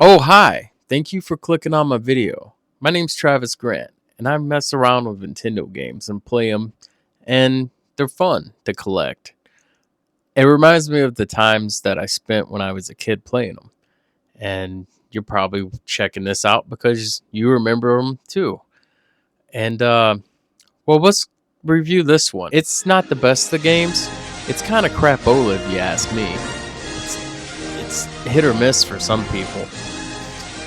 Oh, hi. Thank you for clicking on my video. My name's Travis Grant, and I mess around with Nintendo games and play them, and they're fun to collect. It reminds me of the times that I spent when I was a kid playing them, and you're probably checking this out because you remember them too. And, well, let's review this one. It's not the best of games. It's kind of crapola if you ask me. It's hit or miss for some people.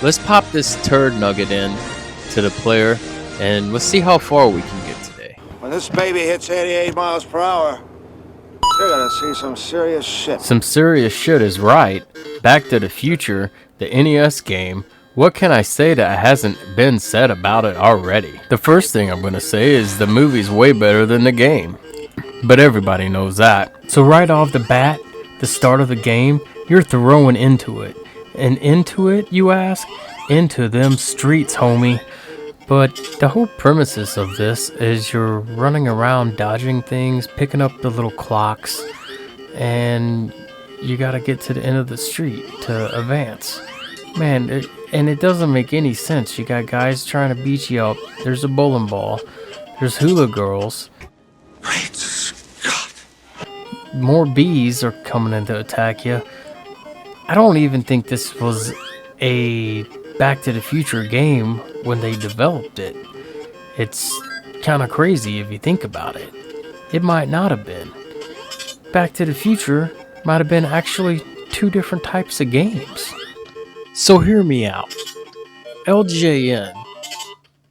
Let's pop this turd nugget in to the player, and let's see how far we can get today. When this baby hits 88 miles per hour, you're gonna see some serious shit. Some serious shit is right. Back to the Future, the NES game. What can I say that hasn't been said about it already? The first thing I'm going to say is the movie's way better than the game. But everybody knows that. So right off the bat, the start of the game, you're throwing into it. And into it, you ask? Into them streets, homie. But the whole premises of this is you're running around dodging things, picking up the little clocks, and you gotta get to the end of the street to advance. Man, it doesn't make any sense. You got guys trying to beat you up. There's a bowling ball. There's hula girls. Great Scott. More bees are coming in to attack you. I don't even think this was a Back to the Future game when they developed it. It's kind of crazy if you think about it. It might not have been. Back to the Future might have been actually two different types of games. So hear me out. LJN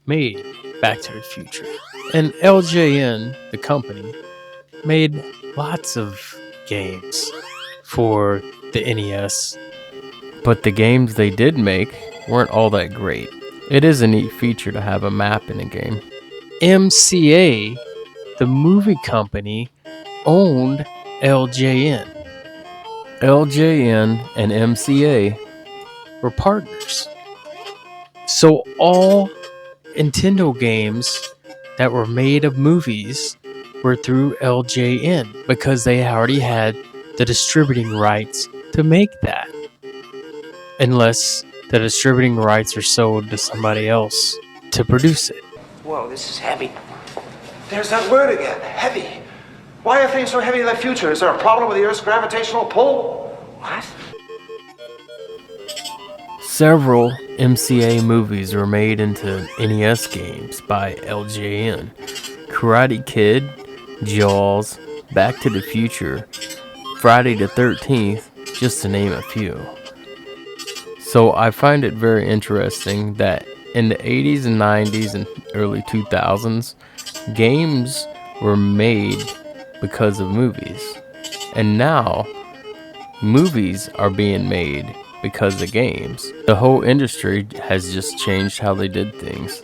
made Back to the Future. And LJN, the company, made lots of games for the NES. But the games they did make weren't all that great. It is a neat feature to have a map in a game. MCA, the movie company, owned LJN. LJN and MCA were partners. So all Nintendo games that were made of movies were through LJN because they already had the distributing rights to make that. Unless the distributing rights are sold to somebody else to produce it. Whoa, this is heavy. There's that word again, heavy. Why are things so heavy in the future? Is there a problem with the Earth's gravitational pull? What? Several MCA movies were made into NES games by LJN. Karate Kid, Jaws, Back to the Future, Friday the 13th, just to name a few. So I find it very interesting that in the 80s and 90s and early 2000s, games were made because of movies. And now, movies are being made because of games. The whole industry has just changed how they did things.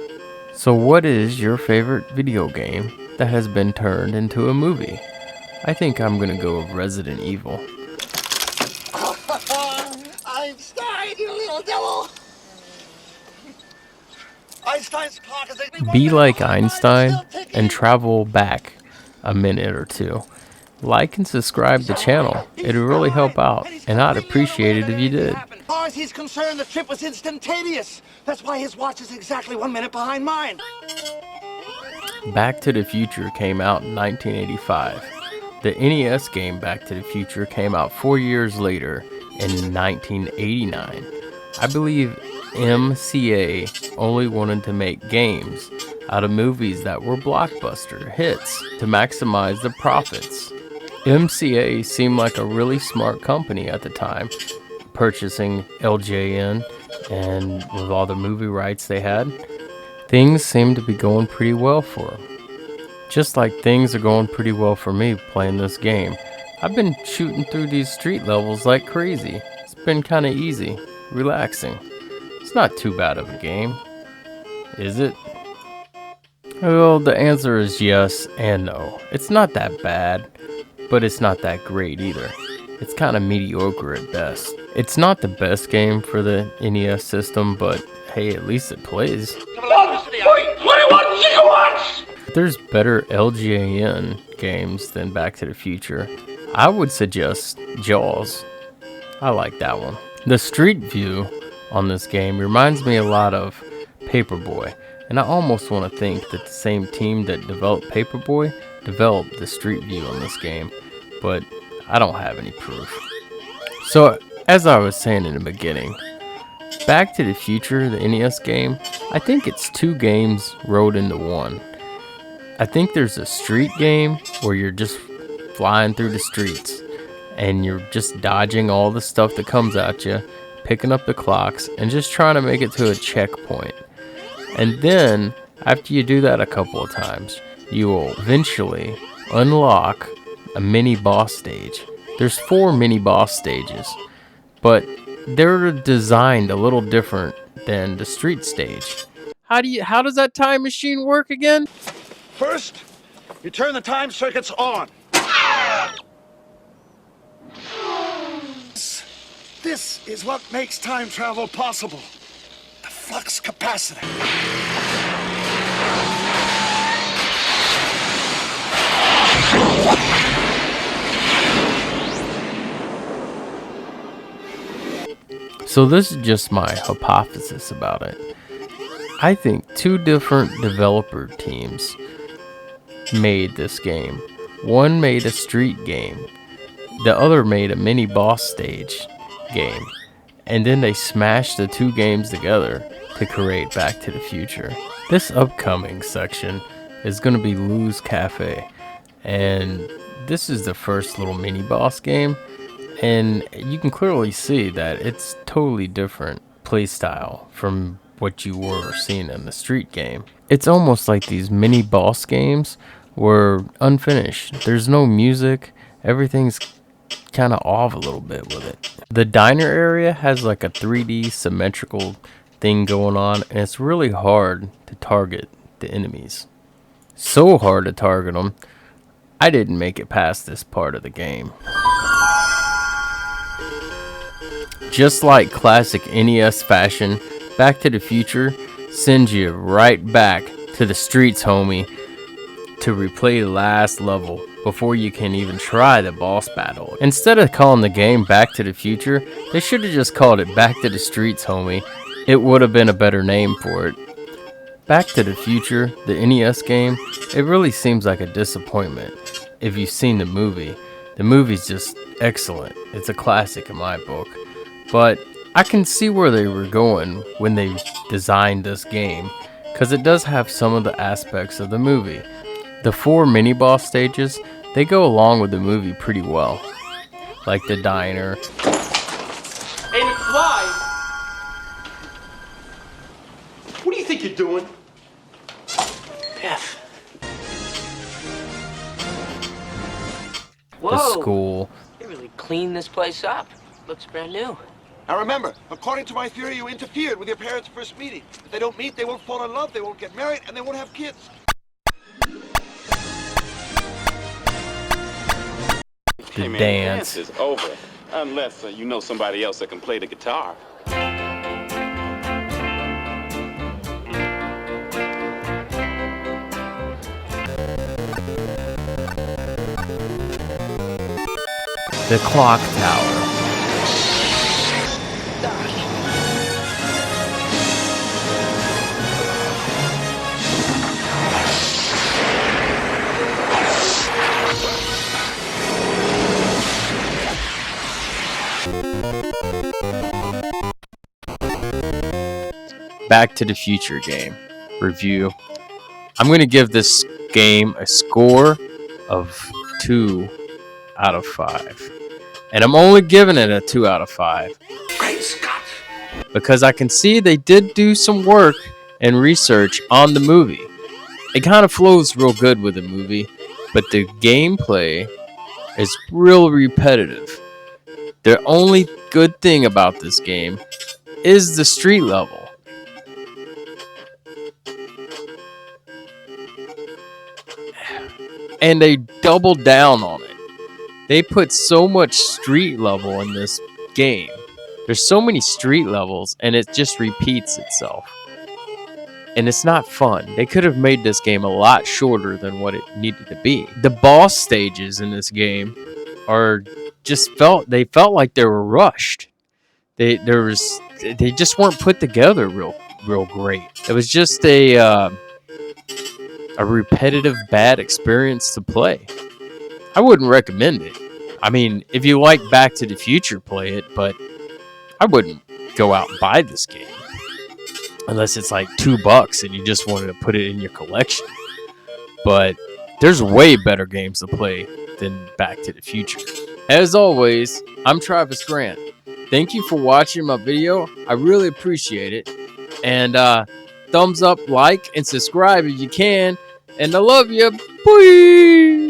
So what is your favorite video game that has been turned into a movie? I think I'm gonna go with Resident Evil. Einstein, you little devil! Einstein's clock is Be like Einstein and travel back a minute or two. Like and subscribe to the channel. It would really help out, and I'd appreciate it if you did. As far as he's concerned, the trip was instantaneous. That's why his watch is exactly 1 minute behind mine. Back to the Future came out in 1985. The NES game Back to the Future came out 4 years later in 1989. I believe MCA only wanted to make games out of movies that were blockbuster hits to maximize the profits. MCA seemed like a really smart company at the time, purchasing LJN, and with all the movie rights they had, things seemed to be going pretty well for them. Just like things are going pretty well for me playing this game. I've been shooting through these street levels like crazy. It's been kind of easy, relaxing. It's not too bad of a game, is it? Well, the answer is yes and no. It's not that bad, but it's not that great either. It's kind of mediocre at best. It's not the best game for the NES system, but hey, at least it plays. 1.21 gigawatts! There's better LJN games than Back to the Future. I would suggest Jaws. I like that one. The Street View on this game reminds me a lot of Paperboy, and I almost want to think that the same team that developed Paperboy developed the Street View on this game, but I don't have any proof. So, as I was saying in the beginning, Back to the Future, the NES game, I think it's 2 games rolled into one. I think there's a street game where you're just flying through the streets and you're just dodging all the stuff that comes at you, picking up the clocks, and just trying to make it to a checkpoint. And then, after you do that a couple of times, you will eventually unlock a mini boss stage. There's 4 mini boss stages, but they're designed a little different than the street stage. How does that time machine work again? First, you turn the time circuits on. This is what makes time travel possible. The flux capacitor. So this is just my hypothesis about it. I think 2 different developer teams made this game. One made a street game. The other made a mini boss stage game. And then they smashed the 2 games together to create Back to the Future. This upcoming section is going to be Lou's Cafe. And this is the first little mini boss game. And you can clearly see that it's totally different playstyle from what you were seeing in the street game. It's almost like these mini boss games were unfinished. There's no music. Everything's kind of off a little bit with it. The diner area has like a 3D symmetrical thing going on, and it's really hard to target the enemies. So hard to target them, I didn't make it past this part of the game. Just like classic NES fashion, Back to the Future sends you right back to the streets, homie, to replay the last level before you can even try the boss battle. Instead of calling the game Back to the Future, they should have just called it Back to the Streets, homie. It would have been a better name for it. Back to the Future, the NES game, it really seems like a disappointment if you've seen the movie. The movie's just excellent. It's a classic in my book. But I can see where they were going when they designed this game, because it does have some of the aspects of the movie. The 4 mini boss stages, they go along with the movie pretty well. Like the diner. Hey, McFly! What do you think you're doing? Beth. The school. You really cleaned this place up. Looks brand new. Now remember, according to my theory, you interfered with your parents' first meeting. If they don't meet, they won't fall in love, they won't get married, and they won't have kids. The Hey man, dance. is over. Unless you know somebody else that can play the guitar. The clock tower. Back to the Future game review. I'm going to give this game a score of 2 out of 5. And I'm only giving it a 2 out of 5. Great Scott! Because I can see they did do some work and research on the movie. It kind of flows real good with the movie, but the gameplay is real repetitive. The only good thing about this game is the street level. And they doubled down on it. They put so much street level in this game. There's so many street levels, and it just repeats itself. And it's not fun. They could have made this game a lot shorter than what it needed to be. The boss stages in this game are felt like they were rushed. They just weren't put together real great. It was just a repetitive bad experience to play. I wouldn't recommend it. I mean, if you like Back to the Future, play it, but I wouldn't go out and buy this game unless it's like $2 and you just wanted to put it in your collection. But there's way better games to play than Back to the Future. As always, I'm Travis Grant. Thank you for watching my video. I really appreciate it. And thumbs up, like, and subscribe if you can. And I love you. Bye.